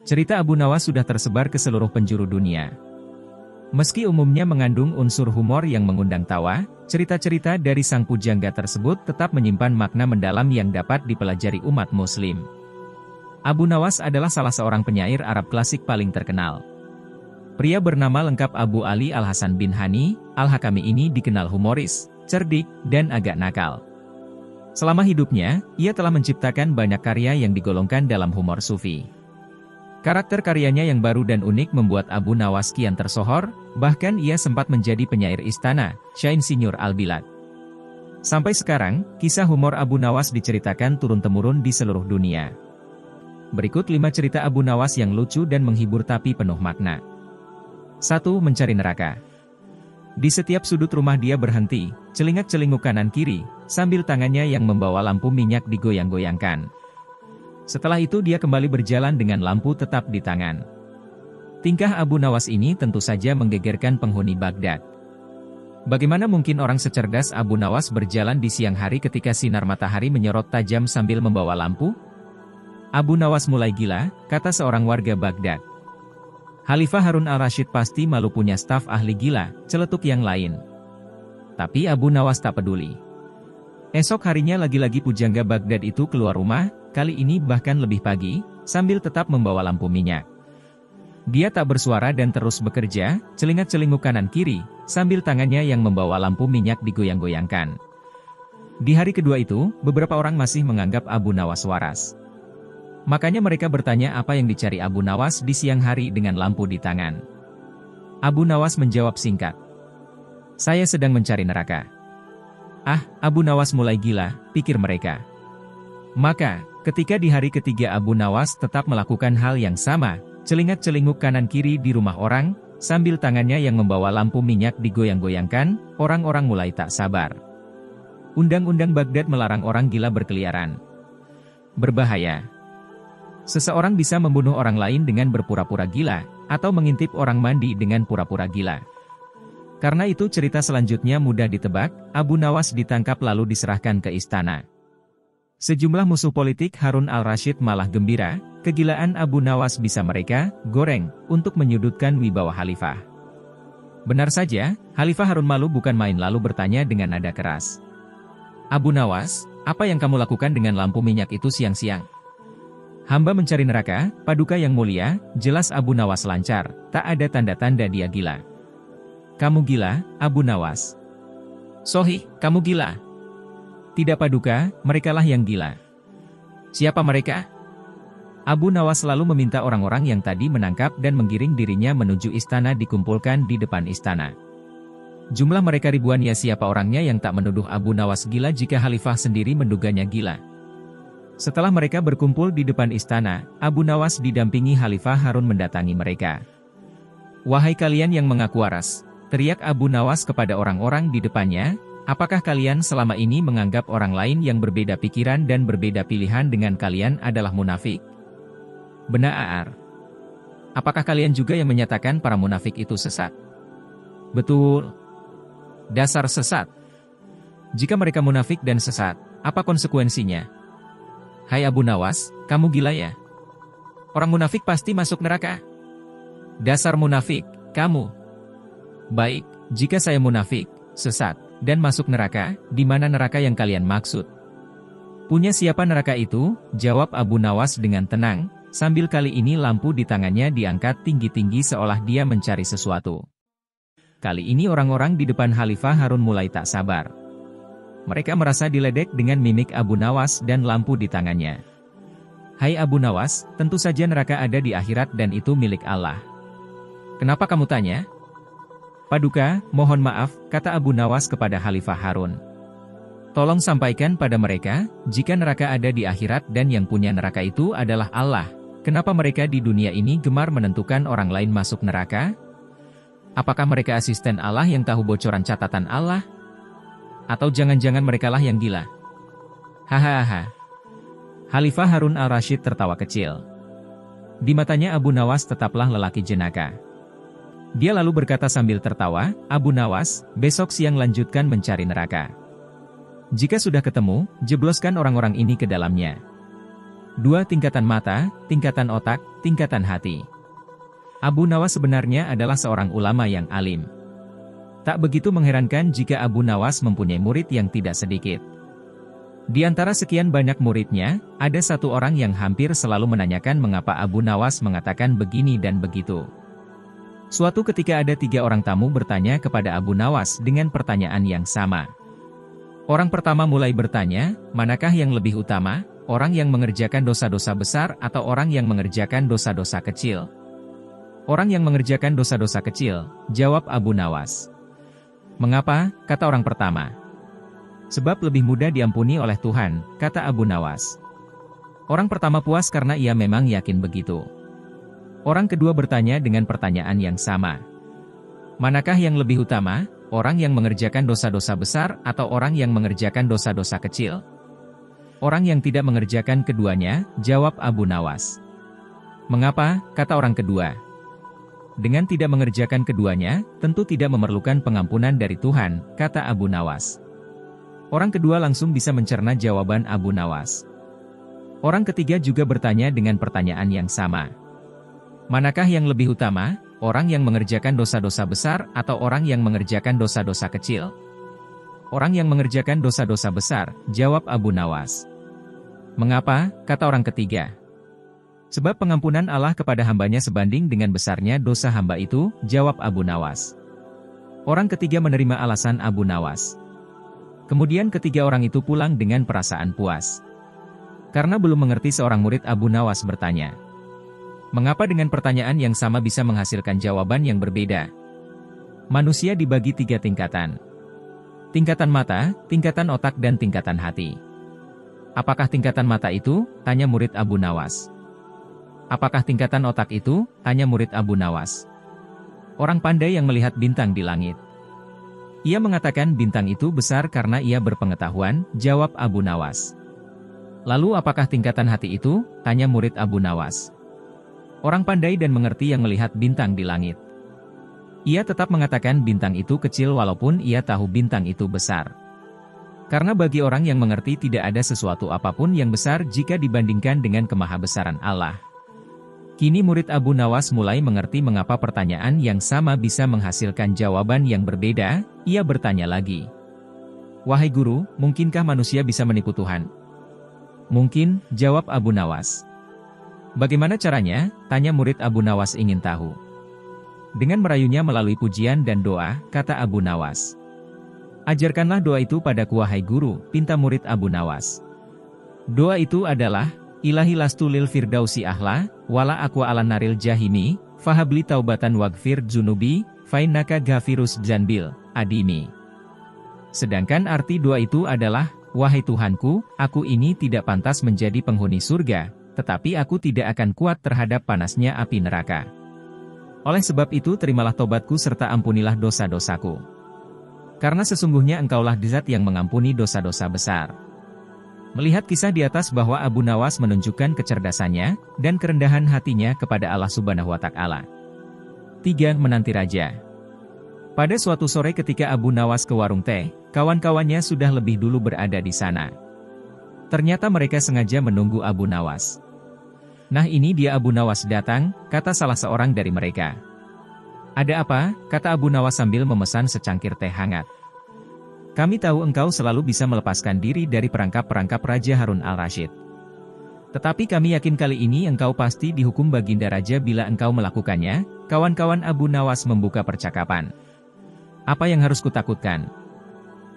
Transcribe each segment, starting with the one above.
Cerita Abu Nawas sudah tersebar ke seluruh penjuru dunia. Meski umumnya mengandung unsur humor yang mengundang tawa, cerita-cerita dari sang pujangga tersebut tetap menyimpan makna mendalam yang dapat dipelajari umat muslim. Abu Nawas adalah salah seorang penyair Arab klasik paling terkenal. Pria bernama lengkap Abu Ali Al-Hasan bin Hani, Al-Hakami ini dikenal humoris, cerdik, dan agak nakal. Selama hidupnya, ia telah menciptakan banyak karya yang digolongkan dalam humor sufi. Karakter karyanya yang baru dan unik membuat Abu Nawas kian tersohor, bahkan ia sempat menjadi penyair istana, Syah Insinyur Al-Bilad. Sampai sekarang, kisah humor Abu Nawas diceritakan turun-temurun di seluruh dunia. Berikut 5 cerita Abu Nawas yang lucu dan menghibur tapi penuh makna. 1. Mencari neraka. Di setiap sudut rumah dia berhenti, celingak-celinguk kanan-kiri, sambil tangannya yang membawa lampu minyak digoyang-goyangkan. Setelah itu dia kembali berjalan dengan lampu tetap di tangan. Tingkah Abu Nawas ini tentu saja menggegerkan penghuni Baghdad. Bagaimana mungkin orang secerdas Abu Nawas berjalan di siang hari ketika sinar matahari menyorot tajam sambil membawa lampu? Abu Nawas mulai gila, kata seorang warga Baghdad. Khalifah Harun al-Rasyid pasti malu punya staf ahli gila, celetuk yang lain. Tapi Abu Nawas tak peduli. Esok harinya lagi-lagi pujangga Baghdad itu keluar rumah, kali ini bahkan lebih pagi, sambil tetap membawa lampu minyak. Dia tak bersuara dan terus bekerja, celingak-celinguk kanan-kiri, sambil tangannya yang membawa lampu minyak digoyang-goyangkan. Di hari kedua itu, beberapa orang masih menganggap Abu Nawas waras. Makanya mereka bertanya apa yang dicari Abu Nawas di siang hari dengan lampu di tangan. Abu Nawas menjawab singkat. Saya sedang mencari neraka. Ah, Abu Nawas mulai gila, pikir mereka. Maka, ketika di hari ketiga Abu Nawas tetap melakukan hal yang sama, celingak-celinguk kanan-kiri di rumah orang, sambil tangannya yang membawa lampu minyak digoyang-goyangkan, orang-orang mulai tak sabar. Undang-undang Baghdad melarang orang gila berkeliaran. Berbahaya. Seseorang bisa membunuh orang lain dengan berpura-pura gila, atau mengintip orang mandi dengan pura-pura gila. Karena itu cerita selanjutnya mudah ditebak, Abu Nawas ditangkap lalu diserahkan ke istana. Sejumlah musuh politik Harun al-Rasyid malah gembira, kegilaan Abu Nawas bisa mereka goreng untuk menyudutkan wibawa khalifah. Benar saja, Khalifah Harun malu bukan main lalu bertanya dengan nada keras. Abu Nawas, apa yang kamu lakukan dengan lampu minyak itu siang-siang? Hamba mencari neraka, paduka yang mulia, jelas Abu Nawas lancar, tak ada tanda-tanda dia gila. Kamu gila, Abu Nawas. Sohih, kamu gila. Tidak paduka, merekalah yang gila. Siapa mereka? Abu Nawas selalu meminta orang-orang yang tadi menangkap dan menggiring dirinya menuju istana dikumpulkan di depan istana. Jumlah mereka ribuan, ya siapa orangnya yang tak menuduh Abu Nawas gila jika khalifah sendiri menduganya gila. Setelah mereka berkumpul di depan istana, Abu Nawas didampingi Khalifah Harun mendatangi mereka. Wahai kalian yang mengaku waras, teriak Abu Nawas kepada orang-orang di depannya, apakah kalian selama ini menganggap orang lain yang berbeda pikiran dan berbeda pilihan dengan kalian adalah munafik? Benar. Apakah kalian juga yang menyatakan para munafik itu sesat? Betul. Dasar sesat. Jika mereka munafik dan sesat, apa konsekuensinya? Hai Abu Nawas, kamu gila ya? Orang munafik pasti masuk neraka. Dasar munafik, kamu. Baik, jika saya munafik, sesat, dan masuk neraka, di mana neraka yang kalian maksud? Punya siapa neraka itu? Jawab Abu Nawas dengan tenang, sambil kali ini lampu di tangannya diangkat tinggi-tinggi seolah dia mencari sesuatu. Kali ini orang-orang di depan Khalifah Harun mulai tak sabar. Mereka merasa diledek dengan mimik Abu Nawas dan lampu di tangannya. Hai Abu Nawas, tentu saja neraka ada di akhirat dan itu milik Allah. Kenapa kamu tanya? Paduka, mohon maaf, kata Abu Nawas kepada Khalifah Harun. Tolong sampaikan pada mereka, jika neraka ada di akhirat dan yang punya neraka itu adalah Allah, kenapa mereka di dunia ini gemar menentukan orang lain masuk neraka? Apakah mereka asisten Allah yang tahu bocoran catatan Allah? Atau jangan-jangan merekalah yang gila? Hahaha. Khalifah Harun al-Rasyid tertawa kecil. Di matanya Abu Nawas tetaplah lelaki jenaka. Dia lalu berkata sambil tertawa, Abu Nawas, besok siang lanjutkan mencari neraka. Jika sudah ketemu, jebloskan orang-orang ini ke dalamnya. 2. Tingkatan mata, tingkatan otak, tingkatan hati. Abu Nawas sebenarnya adalah seorang ulama yang alim. Tak begitu mengherankan jika Abu Nawas mempunyai murid yang tidak sedikit. Di antara sekian banyak muridnya, ada satu orang yang hampir selalu menanyakan mengapa Abu Nawas mengatakan begini dan begitu. Suatu ketika ada 3 orang tamu bertanya kepada Abu Nawas dengan pertanyaan yang sama. Orang pertama mulai bertanya, manakah yang lebih utama, orang yang mengerjakan dosa-dosa besar atau orang yang mengerjakan dosa-dosa kecil? Orang yang mengerjakan dosa-dosa kecil, jawab Abu Nawas. Mengapa, kata orang pertama. Sebab lebih mudah diampuni oleh Tuhan, kata Abu Nawas. Orang pertama puas karena ia memang yakin begitu. Orang kedua bertanya dengan pertanyaan yang sama. Manakah yang lebih utama, orang yang mengerjakan dosa-dosa besar atau orang yang mengerjakan dosa-dosa kecil? Orang yang tidak mengerjakan keduanya, jawab Abu Nawas. Mengapa, kata orang kedua. Dengan tidak mengerjakan keduanya, tentu tidak memerlukan pengampunan dari Tuhan, kata Abu Nawas. Orang kedua langsung bisa mencerna jawaban Abu Nawas. Orang ketiga juga bertanya dengan pertanyaan yang sama. Manakah yang lebih utama, orang yang mengerjakan dosa-dosa besar atau orang yang mengerjakan dosa-dosa kecil? Orang yang mengerjakan dosa-dosa besar, jawab Abu Nawas. Mengapa, kata orang ketiga. Sebab pengampunan Allah kepada hambanya sebanding dengan besarnya dosa hamba itu, jawab Abu Nawas. Orang ketiga menerima alasan Abu Nawas. Kemudian ketiga orang itu pulang dengan perasaan puas. Karena belum mengerti, seorang murid Abu Nawas bertanya. Mengapa dengan pertanyaan yang sama bisa menghasilkan jawaban yang berbeda? Manusia dibagi 3 tingkatan. Tingkatan mata, tingkatan otak dan tingkatan hati. Apakah tingkatan mata itu? Tanya murid Abu Nawas. Apakah tingkatan otak itu? Tanya murid Abu Nawas. Orang pandai yang melihat bintang di langit. Ia mengatakan bintang itu besar karena ia berpengetahuan, jawab Abu Nawas. Lalu apakah tingkatan hati itu? Tanya murid Abu Nawas. Orang pandai dan mengerti yang melihat bintang di langit. Ia tetap mengatakan bintang itu kecil walaupun ia tahu bintang itu besar. Karena bagi orang yang mengerti tidak ada sesuatu apapun yang besar jika dibandingkan dengan kemahabesaran Allah. Kini murid Abu Nawas mulai mengerti mengapa pertanyaan yang sama bisa menghasilkan jawaban yang berbeda. Ia bertanya lagi. Wahai guru, mungkinkah manusia bisa menipu Tuhan? Mungkin, jawab Abu Nawas. Bagaimana caranya? Tanya murid Abu Nawas ingin tahu. Dengan merayunya melalui pujian dan doa, kata Abu Nawas. Ajarkanlah doa itu padaku wahai guru, pinta murid Abu Nawas. Doa itu adalah, Ilahi lastu lil firdausi ahla, wala aqua ala naril jahimi, fahabli taubatan wagfir dzunubi, fainnaka ghafiruz dzanbil, adimi. Sedangkan arti doa itu adalah, wahai Tuhanku, aku ini tidak pantas menjadi penghuni surga, tetapi aku tidak akan kuat terhadap panasnya api neraka. Oleh sebab itu terimalah tobatku serta ampunilah dosa-dosaku. Karena sesungguhnya engkaulah Zat yang mengampuni dosa-dosa besar. Melihat kisah di atas bahwa Abu Nawas menunjukkan kecerdasannya dan kerendahan hatinya kepada Allah Subhanahu wa Ta'ala. 3. Menanti raja. Pada suatu sore ketika Abu Nawas ke warung teh, kawan-kawannya sudah lebih dulu berada di sana. Ternyata mereka sengaja menunggu Abu Nawas. Nah ini dia Abu Nawas datang, kata salah seorang dari mereka. Ada apa? Kata Abu Nawas sambil memesan secangkir teh hangat. Kami tahu engkau selalu bisa melepaskan diri dari perangkap-perangkap Raja Harun al-Rasyid. Tetapi kami yakin kali ini engkau pasti dihukum Baginda Raja bila engkau melakukannya. Kawan-kawan Abu Nawas membuka percakapan. Apa yang harus kutakutkan?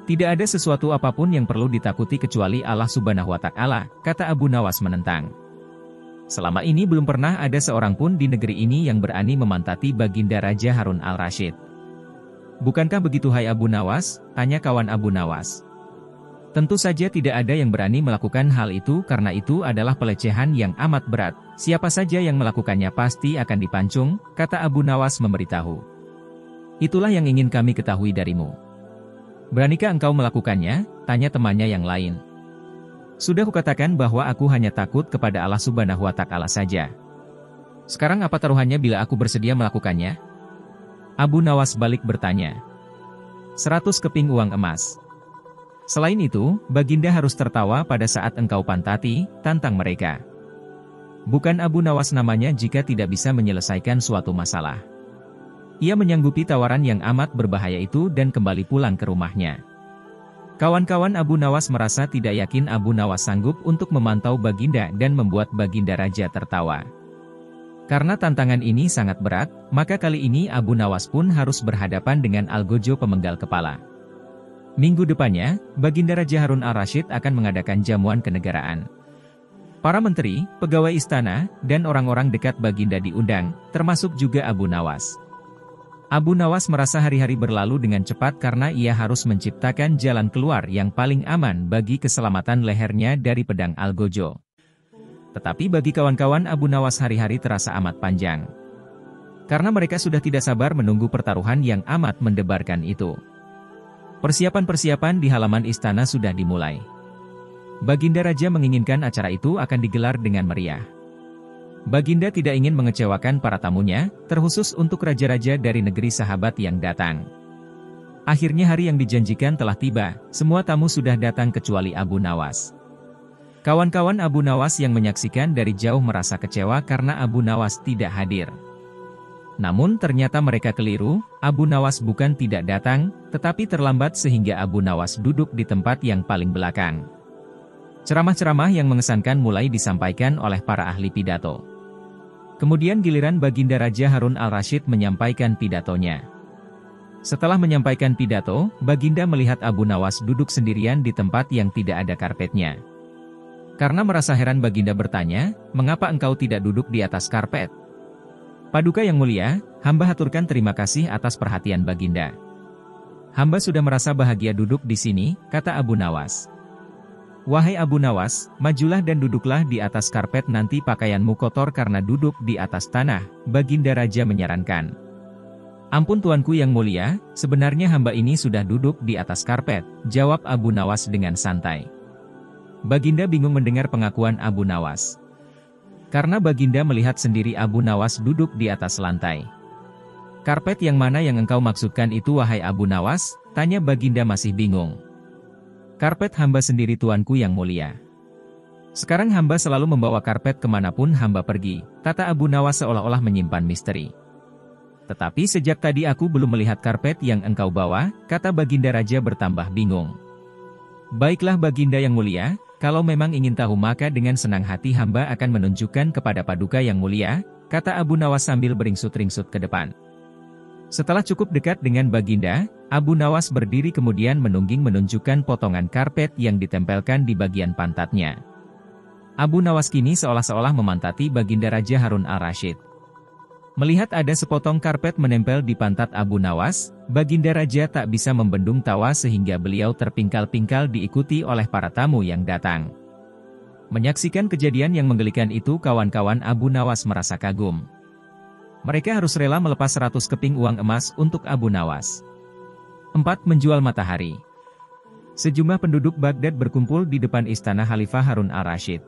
Tidak ada sesuatu apapun yang perlu ditakuti kecuali Allah Subhanahu wa Ta'ala, kata Abu Nawas menentang. Selama ini belum pernah ada seorang pun di negeri ini yang berani memantati Baginda Raja Harun al-Rasyid. Bukankah begitu hai Abu Nawas? Tanya kawan Abu Nawas. Tentu saja tidak ada yang berani melakukan hal itu karena itu adalah pelecehan yang amat berat. Siapa saja yang melakukannya pasti akan dipancung, kata Abu Nawas memberitahu. Itulah yang ingin kami ketahui darimu. Beranikah engkau melakukannya? Tanya temannya yang lain. Sudah kukatakan bahwa aku hanya takut kepada Allah Subhanahu wa Ta'ala saja. Sekarang apa taruhannya bila aku bersedia melakukannya? Abu Nawas balik bertanya. 100 keping uang emas. Selain itu, Baginda harus tertawa pada saat engkau pantati, tantang mereka. Bukan Abu Nawas namanya jika tidak bisa menyelesaikan suatu masalah. Ia menyanggupi tawaran yang amat berbahaya itu dan kembali pulang ke rumahnya. Kawan-kawan Abu Nawas merasa tidak yakin Abu Nawas sanggup untuk memantau Baginda dan membuat Baginda Raja tertawa. Karena tantangan ini sangat berat, maka kali ini Abu Nawas pun harus berhadapan dengan Algojo pemenggal kepala. Minggu depannya, Baginda Raja Harun al-Rasyid akan mengadakan jamuan kenegaraan. Para menteri, pegawai istana, dan orang-orang dekat Baginda diundang, termasuk juga Abu Nawas. Abu Nawas merasa hari-hari berlalu dengan cepat karena ia harus menciptakan jalan keluar yang paling aman bagi keselamatan lehernya dari pedang Algojo. Tetapi bagi kawan-kawan Abu Nawas hari-hari terasa amat panjang. Karena mereka sudah tidak sabar menunggu pertaruhan yang amat mendebarkan itu. Persiapan-persiapan di halaman istana sudah dimulai. Baginda Raja menginginkan acara itu akan digelar dengan meriah. Baginda tidak ingin mengecewakan para tamunya, terkhusus untuk raja-raja dari negeri sahabat yang datang. Akhirnya hari yang dijanjikan telah tiba, semua tamu sudah datang kecuali Abu Nawas. Kawan-kawan Abu Nawas yang menyaksikan dari jauh merasa kecewa karena Abu Nawas tidak hadir. Namun ternyata mereka keliru, Abu Nawas bukan tidak datang, tetapi terlambat sehingga Abu Nawas duduk di tempat yang paling belakang. Ceramah-ceramah yang mengesankan mulai disampaikan oleh para ahli pidato. Kemudian giliran Baginda Raja Harun al-Rasyid menyampaikan pidatonya. Setelah menyampaikan pidato, Baginda melihat Abu Nawas duduk sendirian di tempat yang tidak ada karpetnya. Karena merasa heran Baginda bertanya, "Mengapa engkau tidak duduk di atas karpet?" "Paduka yang mulia, hamba haturkan terima kasih atas perhatian Baginda. Hamba sudah merasa bahagia duduk di sini," kata Abu Nawas. "Wahai Abu Nawas, majulah dan duduklah di atas karpet, nanti pakaianmu kotor karena duduk di atas tanah," Baginda Raja menyarankan. "Ampun tuanku yang mulia, sebenarnya hamba ini sudah duduk di atas karpet," jawab Abu Nawas dengan santai. Baginda bingung mendengar pengakuan Abu Nawas. Karena Baginda melihat sendiri Abu Nawas duduk di atas lantai. "Karpet yang mana yang engkau maksudkan itu wahai Abu Nawas?" tanya Baginda masih bingung. "Karpet hamba sendiri tuanku yang mulia. Sekarang hamba selalu membawa karpet kemanapun hamba pergi," kata Abu Nawas seolah-olah menyimpan misteri. "Tetapi sejak tadi aku belum melihat karpet yang engkau bawa," kata Baginda Raja bertambah bingung. "Baiklah Baginda yang mulia, kalau memang ingin tahu maka dengan senang hati hamba akan menunjukkan kepada Paduka yang mulia," kata Abu Nawas sambil beringsut-ringsut ke depan. Setelah cukup dekat dengan Baginda, Abu Nawas berdiri kemudian menungging menunjukkan potongan karpet yang ditempelkan di bagian pantatnya. Abu Nawas kini seolah-olah memantati Baginda Raja Harun al-Rasyid. Melihat ada sepotong karpet menempel di pantat Abu Nawas, Baginda Raja tak bisa membendung tawa sehingga beliau terpingkal-pingkal diikuti oleh para tamu yang datang. Menyaksikan kejadian yang menggelikan itu, kawan-kawan Abu Nawas merasa kagum. Mereka harus rela melepas 100 keping uang emas untuk Abu Nawas. 4. Menjual matahari. Sejumlah penduduk Baghdad berkumpul di depan istana Khalifah Harun al-Rasyid.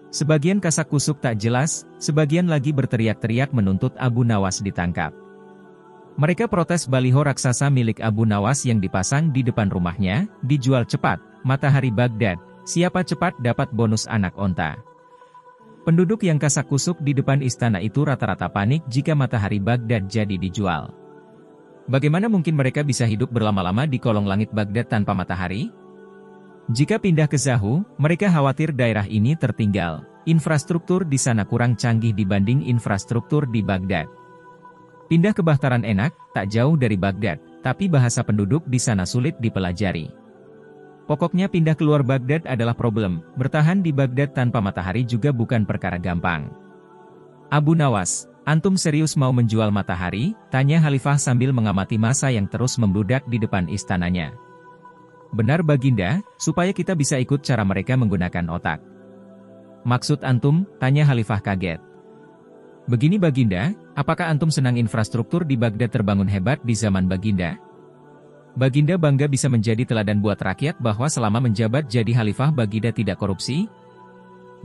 Sebagian kasak-kusuk tak jelas, sebagian lagi berteriak-teriak menuntut Abu Nawas ditangkap. Mereka protes baliho raksasa milik Abu Nawas yang dipasang di depan rumahnya, "Dijual cepat, matahari Baghdad, siapa cepat dapat bonus anak onta." Penduduk yang kasak-kusuk di depan istana itu rata-rata panik jika matahari Baghdad jadi dijual. Bagaimana mungkin mereka bisa hidup berlama-lama di kolong langit Baghdad tanpa matahari? Jika pindah ke Zahu, mereka khawatir daerah ini tertinggal. Infrastruktur di sana kurang canggih dibanding infrastruktur di Baghdad. Pindah ke Bahtaran enak, tak jauh dari Baghdad, tapi bahasa penduduk di sana sulit dipelajari. Pokoknya pindah keluar Baghdad adalah problem, bertahan di Baghdad tanpa matahari juga bukan perkara gampang. "Abu Nawas, antum serius mau menjual matahari?" tanya Khalifah sambil mengamati massa yang terus membludak di depan istananya. "Benar Baginda, supaya kita bisa ikut cara mereka menggunakan otak." "Maksud antum?" tanya Khalifah kaget. "Begini Baginda, apakah antum senang infrastruktur di Baghdad terbangun hebat di zaman Baginda? Baginda bangga bisa menjadi teladan buat rakyat bahwa selama menjabat jadi Khalifah Baginda tidak korupsi?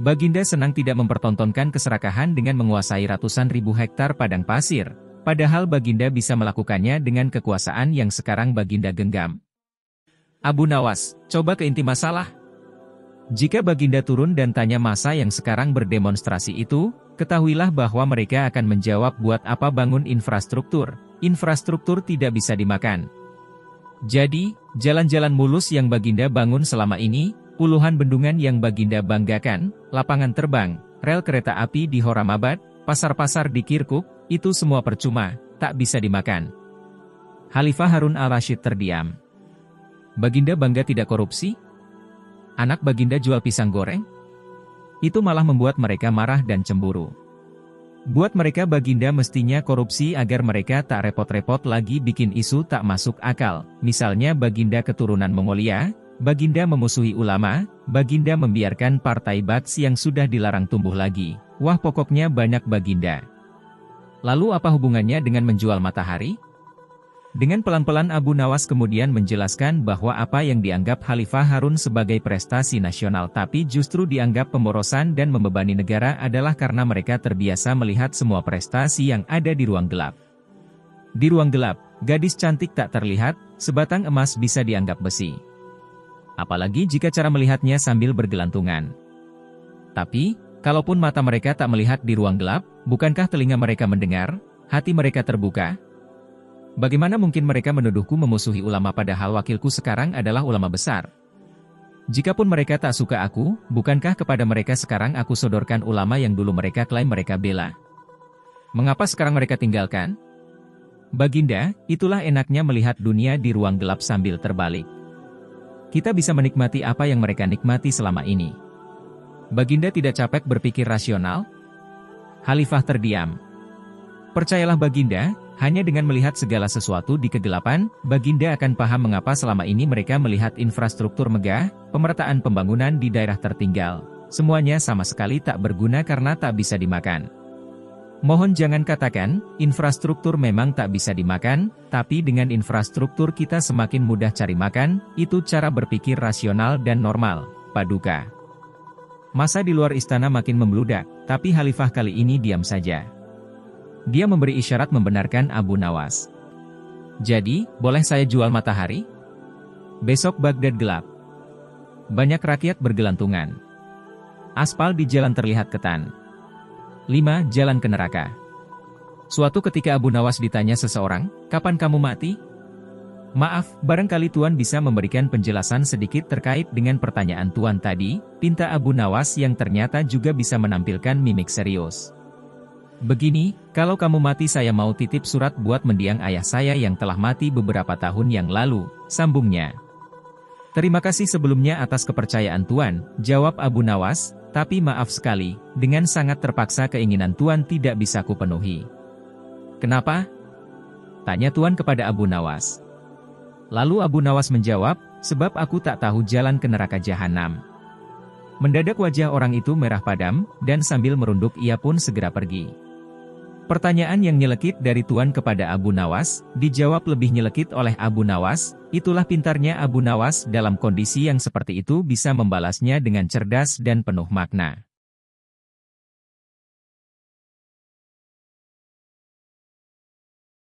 Baginda senang tidak mempertontonkan keserakahan dengan menguasai ratusan ribu hektar padang pasir, padahal Baginda bisa melakukannya dengan kekuasaan yang sekarang Baginda genggam." "Abu Nawas, coba ke inti masalah. Jika Baginda turun dan tanya massa yang sekarang berdemonstrasi itu, ketahuilah bahwa mereka akan menjawab buat apa bangun infrastruktur. Infrastruktur tidak bisa dimakan. Jadi, jalan-jalan mulus yang Baginda bangun selama ini, puluhan bendungan yang Baginda banggakan, lapangan terbang, rel kereta api di Horamabad, pasar-pasar di Kirkuk, itu semua percuma, tak bisa dimakan. Khalifah Harun al-Rashid terdiam. Baginda bangga tidak korupsi? Anak Baginda jual pisang goreng? Itu malah membuat mereka marah dan cemburu. Buat mereka Baginda mestinya korupsi agar mereka tak repot-repot lagi bikin isu tak masuk akal. Misalnya Baginda keturunan Mongolia, Baginda memusuhi ulama, Baginda membiarkan partai Baks yang sudah dilarang tumbuh lagi. Wah, pokoknya banyak Baginda. Lalu apa hubungannya dengan menjual matahari? Dengan pelan-pelan Abu Nawas kemudian menjelaskan bahwa apa yang dianggap Khalifah Harun sebagai prestasi nasional tapi justru dianggap pemborosan dan membebani negara adalah karena mereka terbiasa melihat semua prestasi yang ada di ruang gelap. Di ruang gelap, gadis cantik tak terlihat, sebatang emas bisa dianggap besi. Apalagi jika cara melihatnya sambil bergelantungan. Tapi, kalaupun mata mereka tak melihat di ruang gelap, bukankah telinga mereka mendengar, hati mereka terbuka? Bagaimana mungkin mereka menuduhku memusuhi ulama padahal wakilku sekarang adalah ulama besar? Jikapun mereka tak suka aku, bukankah kepada mereka sekarang aku sodorkan ulama yang dulu mereka klaim mereka bela? Mengapa sekarang mereka tinggalkan? Baginda, itulah enaknya melihat dunia di ruang gelap sambil terbalik. Kita bisa menikmati apa yang mereka nikmati selama ini. Baginda tidak capek berpikir rasional? Khalifah terdiam. Percayalah Baginda, hanya dengan melihat segala sesuatu di kegelapan, Baginda akan paham mengapa selama ini mereka melihat infrastruktur megah, pemerataan pembangunan di daerah tertinggal. Semuanya sama sekali tak berguna karena tak bisa dimakan. Mohon jangan katakan, infrastruktur memang tak bisa dimakan, tapi dengan infrastruktur kita semakin mudah cari makan, itu cara berpikir rasional dan normal, Paduka. Massa di luar istana makin membludak, tapi Khalifah kali ini diam saja. Dia memberi isyarat membenarkan Abu Nawas. Jadi, boleh saya jual matahari? Besok Baghdad gelap. Banyak rakyat bergelantungan. Aspal di jalan terlihat ketan. 5. Jalan ke neraka. Suatu ketika Abu Nawas ditanya seseorang, kapan kamu mati? Maaf, barangkali Tuan bisa memberikan penjelasan sedikit terkait dengan pertanyaan Tuan tadi, pinta Abu Nawas yang ternyata juga bisa menampilkan mimik serius. Begini, kalau kamu mati saya mau titip surat buat mendiang ayah saya yang telah mati beberapa tahun yang lalu, sambungnya. Terima kasih sebelumnya atas kepercayaan Tuan, jawab Abu Nawas, tapi maaf sekali, dengan sangat terpaksa keinginan Tuan tidak bisa kupenuhi. Kenapa? Tanya Tuan kepada Abu Nawas. Lalu Abu Nawas menjawab, sebab aku tak tahu jalan ke neraka jahanam. Mendadak wajah orang itu merah padam, dan sambil merunduk ia pun segera pergi. Pertanyaan yang nyelekit dari Tuan kepada Abu Nawas, dijawab lebih nyelekit oleh Abu Nawas, itulah pintarnya Abu Nawas dalam kondisi yang seperti itu bisa membalasnya dengan cerdas dan penuh makna.